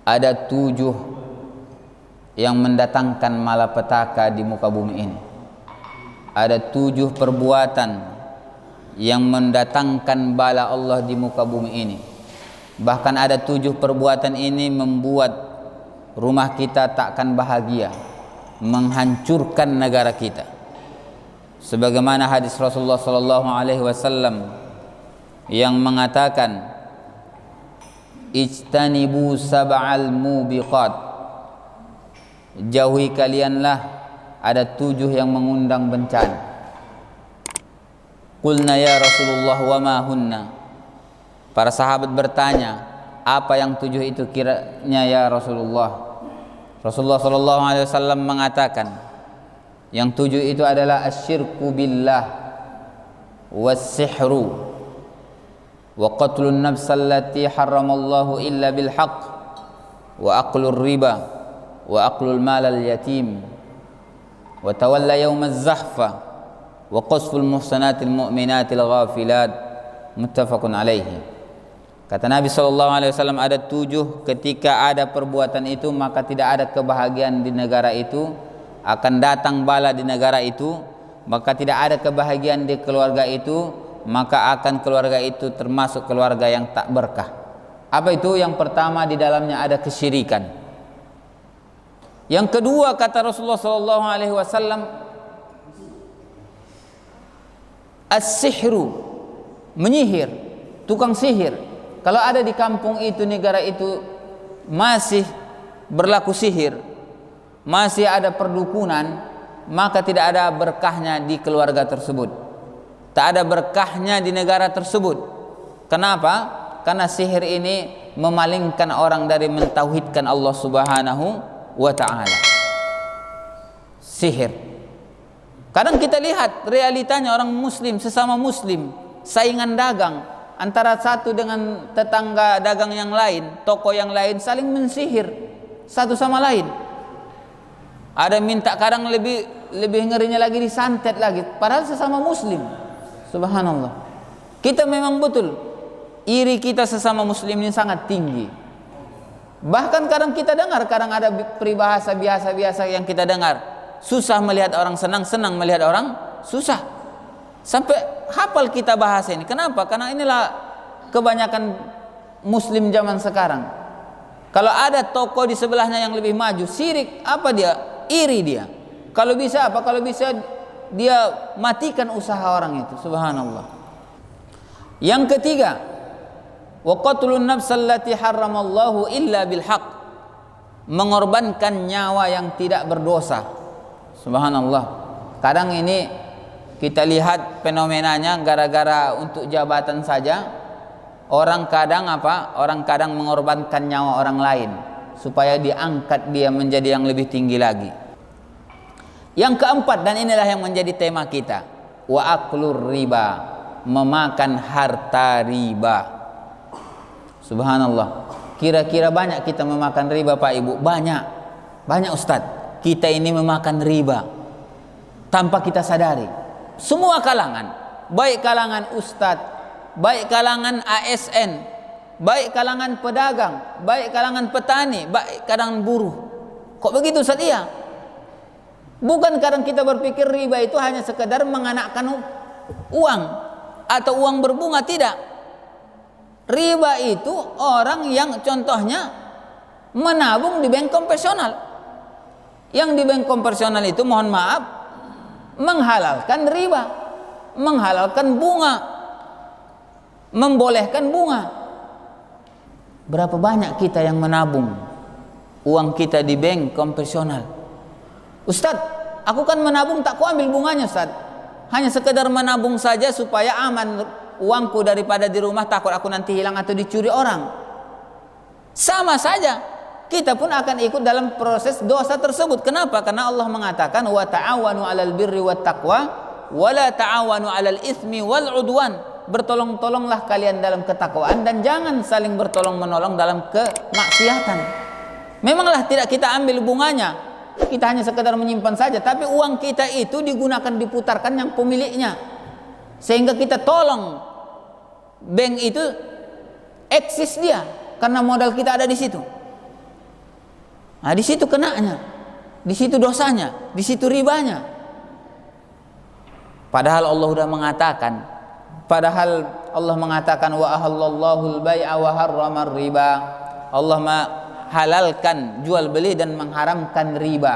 ada 7 yang mendatangkan malapetaka di muka bumi ini. Ada 7 perbuatan yang mendatangkan bala Allah di muka bumi ini. Bahkan ada 7 perbuatan ini membuat rumah kita takkan bahagia, menghancurkan negara kita. Sebagaimana hadis Rasulullah sallallahu alaihi wasallam yang mengatakan, ijtanibu sab'al mubiqat, jauhi kalianlah ada 7 yang mengundang bencana. Qulna ya Rasulullah wa ma hunna, para sahabat bertanya, apa yang 7 itu kiranya ya Rasulullah? Rasulullah sallallahu alaihi wasallam mengatakan, yang 7 itu adalah asyirku billah, was-sihru, wa qatlun nafs allati haramallahu illa bil haqq, wa aqlur riba, wa aqlul mal al yatim, wa tawalla yawm az-zahfa, wa qasful muhsanatil mu'minatil ghafilat. Muttafaqun alaihi. Kata Nabi SAW, ada 7, ketika ada perbuatan itu maka tidak ada kebahagiaan di negara itu, akan datang bala di negara itu, maka tidak ada kebahagiaan di keluarga itu, maka akan keluarga itu termasuk keluarga yang tak berkah. Apa itu? Yang pertama, di dalamnya ada kesyirikan. Yang kedua, kata Rasulullah SAW, as-sihru, menyihir, tukang sihir. Kalau ada di kampung itu, negara itu masih berlaku sihir, masih ada perdukunan, maka tidak ada berkahnya di keluarga tersebut, tak ada berkahnya di negara tersebut. Kenapa? Karena sihir ini memalingkan orang dari mentauhidkan Allah Subhanahu wa ta'ala. Sihir. Kadang kita lihat realitanya, orang muslim sesama muslim saingan dagang, antara satu dengan tetangga dagang yang lain, toko yang lain, saling mensihir satu sama lain. Ada minta, kadang lebih ngerinya lagi, disantet lagi, padahal sesama muslim. Subhanallah. Kita memang betul iri kita sesama muslim ini sangat tinggi. Bahkan kadang kita dengar, kadang ada peribahasa biasa-biasa yang kita dengar, susah melihat orang senang, senang melihat orang susah. Sampai hafal kita bahasa ini. Kenapa? Karena inilah kebanyakan muslim zaman sekarang. Kalau ada toko di sebelahnya yang lebih maju, sirik, apa dia? Iri dia. Kalau bisa apa? Kalau bisa dia matikan usaha orang itu. Subhanallah. Yang ketiga, wa qatlun nafs allati haramallahu illa bil haqq, mengorbankan nyawa yang tidak berdosa. Subhanallah. Kadang ini kita lihat fenomenanya, gara-gara untuk jabatan saja orang kadang Orang kadang mengorbankan nyawa orang lain supaya diangkat dia menjadi yang lebih tinggi lagi. Yang keempat, dan inilah yang menjadi tema kita, wa aklur riba, memakan harta riba. Subhanallah. Kira-kira banyak kita memakan riba, Pak Ibu? Banyak Ustadz. Kita ini memakan riba tanpa kita sadari. Semua kalangan, baik kalangan ustadz, baik kalangan ASN, baik kalangan pedagang, baik kalangan petani, baik kalangan buruh. Kok begitu Ustaz? Iya. Bukan kadang kita berpikir riba itu hanya sekedar menganakkan uang atau uang berbunga, tidak. Riba itu orang yang contohnya menabung di bank konvensional. Yang di bank konvensional itu, mohon maaf, menghalalkan riba, menghalalkan bunga, membolehkan bunga. Berapa banyak kita yang menabung uang kita di bank konvensional? Ustadz, aku kan menabung, tak ku ambil bunganya Ustadz. Hanya sekedar menabung saja supaya aman uangku daripada di rumah takut aku nanti hilang atau dicuri orang. Sama saja, kita pun akan ikut dalam proses dosa tersebut. Kenapa? Karena Allah mengatakan, wa ta'awanu 'alal birri wat taqwa wa la ta'awanu 'alal itsmi wal 'udwan. Bertolong-tolonglah kalian dalam ketakwaan dan jangan saling bertolong-menolong dalam kemaksiatan. Memanglah tidak kita ambil bunganya, kita hanya sekedar menyimpan saja, tapi uang kita itu digunakan, diputarkan yang pemiliknya, sehingga kita tolong bank itu eksis dia karena modal kita ada di situ. Nah, di situ kenanya, di situ dosanya, di situ ribanya. Padahal Allah sudah mengatakan, wa ahallallahu al-bai'a wa harramar riba. Allah halalkan jual beli dan mengharamkan riba.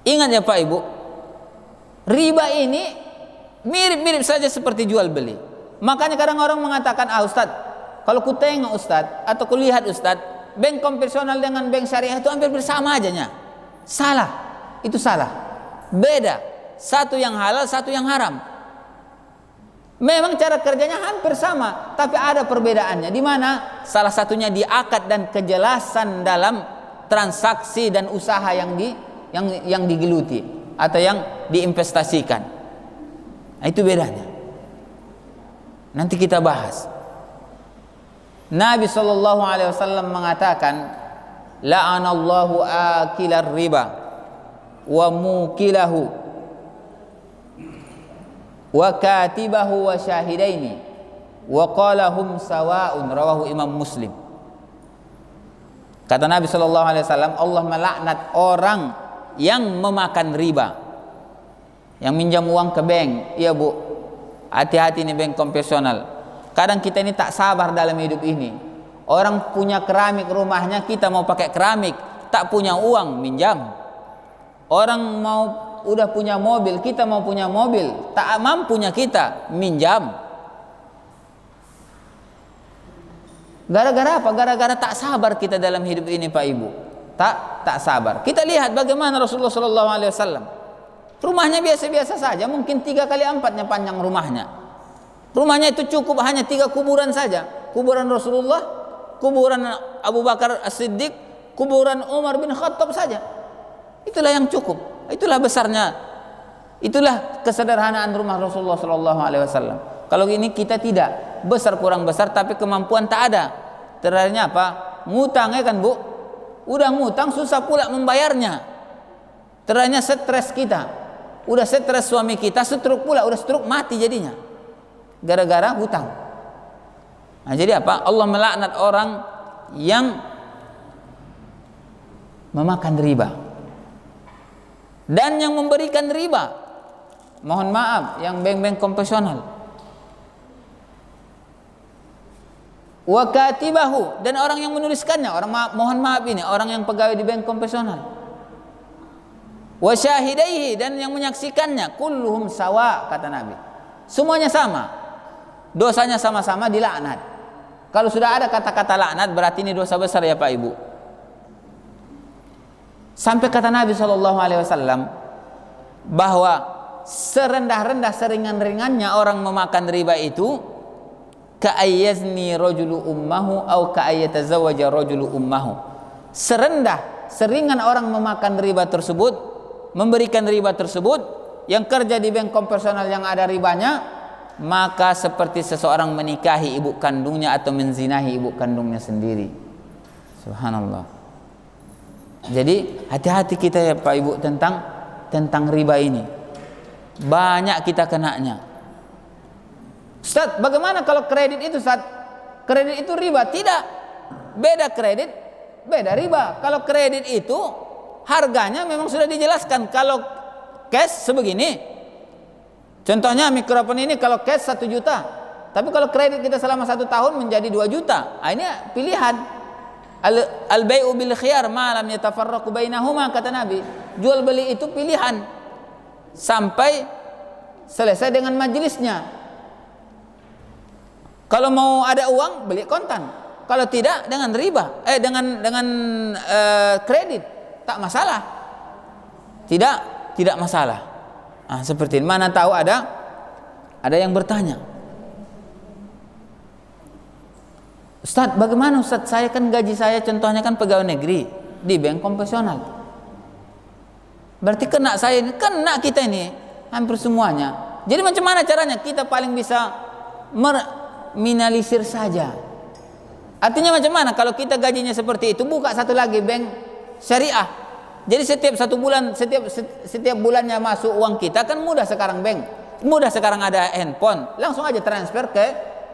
Ingat ya Pak Ibu, riba ini mirip-mirip saja seperti jual beli. Makanya kadang orang mengatakan, Ustaz, kalau ku tengok Ustaz atau ku lihat Ustaz, bank konvensional dengan bank syariah itu hampir bersama aja nya. Salah, itu salah. Beda, satu yang halal, satu yang haram. Memang cara kerjanya hampir sama, tapi ada perbedaannya. Di mana? Salah satunya di akad dan kejelasan dalam transaksi dan usaha yang digeluti atau yang diinvestasikan. Nah, itu bedanya. Nanti kita bahas. Nabi SAW mengatakan, la'anallahu akilar riba wa mukilahu wa katibahu wa syahidaini wa qalahum sawa'un, rawahu Imam Muslim. Kata Nabi SAW, Allah melaknat orang yang memakan riba, yang minjam uang ke bank. Iya Bu, hati-hati nih bank konvensional. Kadang kita ini tak sabar dalam hidup ini. Orang punya keramik rumahnya, kita mau pakai keramik, tak punya uang minjam. Orang udah punya mobil, kita mau punya mobil, tak mampunya kita minjam. Gara-gara apa? Gara-gara tak sabar kita dalam hidup ini Pak Ibu. Tak sabar. Kita lihat bagaimana Rasulullah SAW. Rumahnya biasa-biasa saja, mungkin 3 kali 4-nya panjang rumahnya. Rumahnya itu cukup hanya 3 kuburan saja. Kuburan Rasulullah, kuburan Abu Bakar As-Siddiq, kuburan Umar bin Khattab saja. Itulah yang cukup. Itulah besarnya. Itulah kesederhanaan rumah Rasulullah SAW. Kalau ini kita tidak, besar kurang besar, tapi kemampuan tak ada. Terakhirnya apa? Ngutang ya kan Bu? Udah ngutang susah pula membayarnya. Terakhirnya stres kita. Udah stres suami kita, stroke pula, udah stroke mati jadinya. Gara-gara hutang. Nah, jadi apa? Allah melaknat orang yang memakan riba dan yang memberikan riba. Mohon maaf, yang bank-bank konvensional. Wa katibahu, dan orang yang menuliskannya, mohon maaf ini orang yang pegawai di bank konvensional. Wa syahidaihi, dan yang menyaksikannya, kulluhum sawa, kata Nabi. Semuanya sama. Dosanya sama-sama dilaknat. Kalau sudah ada kata-kata laknat, berarti ini dosa besar ya Pak Ibu. Sampai kata Nabi SAW bahwa serendah-rendah seringan-ringannya orang memakan riba itu, ka'ayyazni rajulu ummahu au ka'ayyatazawaja rajulu ummahu. Seringan orang memakan riba tersebut, memberikan riba tersebut, yang kerja di bank konvensional yang ada ribanya, maka seperti seseorang menikahi ibu kandungnya atau menzinahi ibu kandungnya sendiri. Subhanallah. Jadi hati-hati kita ya Pak Ibu tentang riba ini. Banyak kita kenanya. Ustaz, bagaimana kalau kredit itu Ustaz? Kredit itu riba? Tidak. Beda kredit, beda riba. Kalau kredit itu harganya memang sudah dijelaskan. Kalau cash sebegini. Contohnya mikrofon ini kalau cash 1 juta. Tapi kalau kredit kita selama 1 tahun menjadi 2 juta. Nah, ini pilihan. Al-bai'u bil khiyar ma lam yatafarraqu bainahuma, kata Nabi. Jual beli itu pilihan sampai selesai dengan majelisnya. Kalau mau ada uang beli kontan, kalau tidak dengan riba, dengan kredit, tak masalah. Tidak masalah. Nah, seperti ini. Mana tahu ada yang bertanya, Ustaz, bagaimana Ustaz? Saya kan gaji saya contohnya kan pegawai negeri di bank konvensional. Berarti kena saya ini, kena kita ini hampir semuanya. Jadi macam mana caranya kita paling bisa minimalisir saja? Artinya macam mana kalau kita gajinya seperti itu, buka satu lagi bank syariah. Jadi setiap 1 bulan, setiap bulannya masuk uang kita, kan mudah sekarang bank, mudah sekarang ada handphone, langsung aja transfer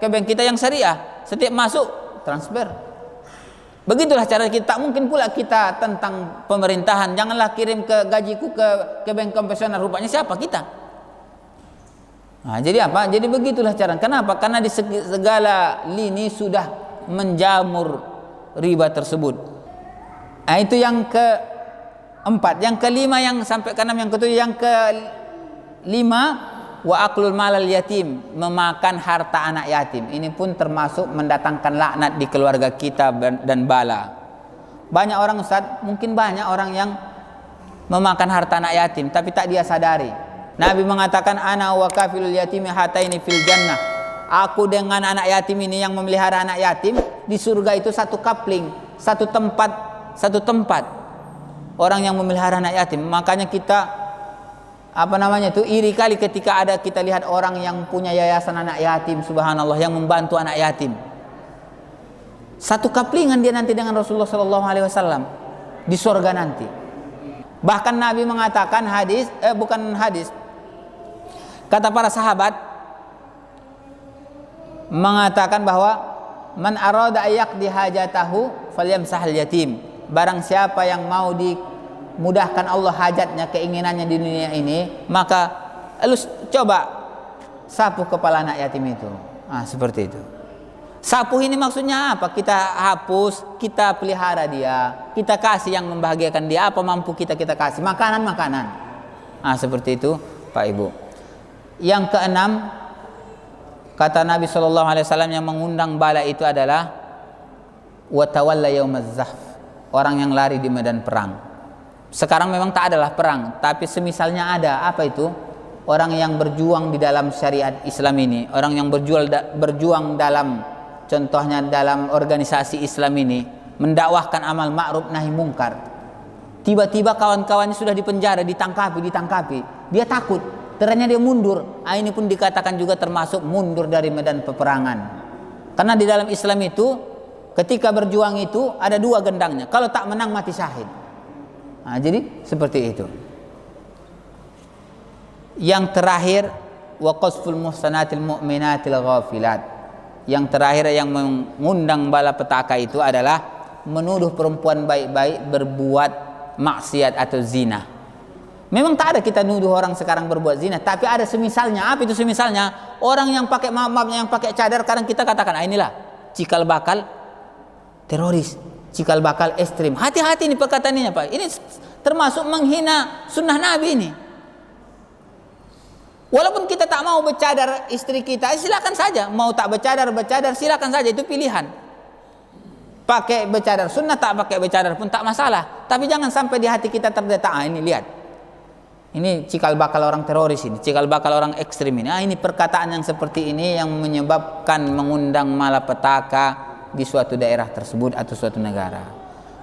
ke bank kita yang syariah. Setiap masuk transfer, Begitulah cara kita. Tak mungkin pula kita tentang pemerintahan. Janganlah kirim ke gajiku ke bank konvensional. Rupanya siapa kita? Nah, jadi apa? Jadi begitulah cara. Kenapa? Karena di segala lini sudah menjamur riba tersebut. Nah, itu yang keempat. Yang kelima, yang sampai keenam, yang ketujuh, yang kelima, wa aklul malal yatim, memakan harta anak yatim. Ini pun termasuk mendatangkan laknat di keluarga kita dan bala. Banyak orang, Ustaz, mungkin banyak orang yang memakan harta anak yatim tapi tak dia sadari. Nabi mengatakan, ana wa kafilul yatimi hataini fil jannah. Aku dengan anak yatim ini, yang memelihara anak yatim, di surga itu satu kapling, satu tempat. Orang yang memelihara anak yatim. Makanya kita iri kali ketika ada kita lihat orang yang punya yayasan anak yatim, subhanallah, yang membantu anak yatim. Satu kaplingan dia nanti dengan Rasulullah sallallahu alaihi wasallam di surga nanti. Bahkan Nabi mengatakan kata para sahabat mengatakan bahwa man arada ayaqdi hajatahu falyamsahal yatim. Barang siapa yang mau mudahkan Allah hajatnya, keinginannya di dunia ini, maka lu coba sapu kepala anak yatim itu. Seperti itu. Sapu ini maksudnya apa? Kita hapus, kita pelihara dia, kita kasih yang membahagiakan dia. Apa mampu kita kasih? Makanan. Seperti itu, Pak Ibu. Yang keenam, kata Nabi SAW, yang mengundang bala itu adalah wa tawalla yaumaz zahf, orang yang lari di medan perang. Sekarang memang tak adalah perang, tapi semisalnya ada. Apa itu? Orang yang berjuang di dalam syariat Islam ini, orang yang berjuang dalam, contohnya dalam organisasi Islam ini, mendakwahkan amal ma'ruf nahi mungkar. Tiba-tiba kawan-kawannya sudah dipenjara, ditangkapi. Dia takut, ternyata dia mundur. Ini pun dikatakan juga termasuk mundur dari medan peperangan. Karena di dalam Islam itu, ketika berjuang itu ada dua gendangnya. Kalau tak menang, mati syahid. Jadi seperti itu. Yang terakhir, wa qasful muhsanatil mu'minatil ghafilat. Yang terakhir yang mengundang bala petaka itu adalah menuduh perempuan baik-baik berbuat maksiat atau zina. Memang tak ada kita nuduh orang sekarang berbuat zina, tapi ada semisalnya. Apa itu semisalnya? Orang yang pakai yang pakai cadar, kadang kita katakan, inilah cikal bakal teroris, cikal bakal ekstrim. Hati-hati ini perkataannya, Pak. Ini termasuk menghina sunnah Nabi ini. Walaupun kita tak mau bercadar istri kita, silakan saja. Mau tak bercadar, silakan saja, itu pilihan. Pakai bercadar sunnah, tak pakai bercadar pun tak masalah. Tapi jangan sampai di hati kita terdetak, ini lihat, ini cikal bakal orang teroris ini, cikal bakal orang ekstrim ini. Ini perkataan yang seperti ini yang menyebabkan mengundang malapetaka di suatu daerah tersebut atau suatu negara.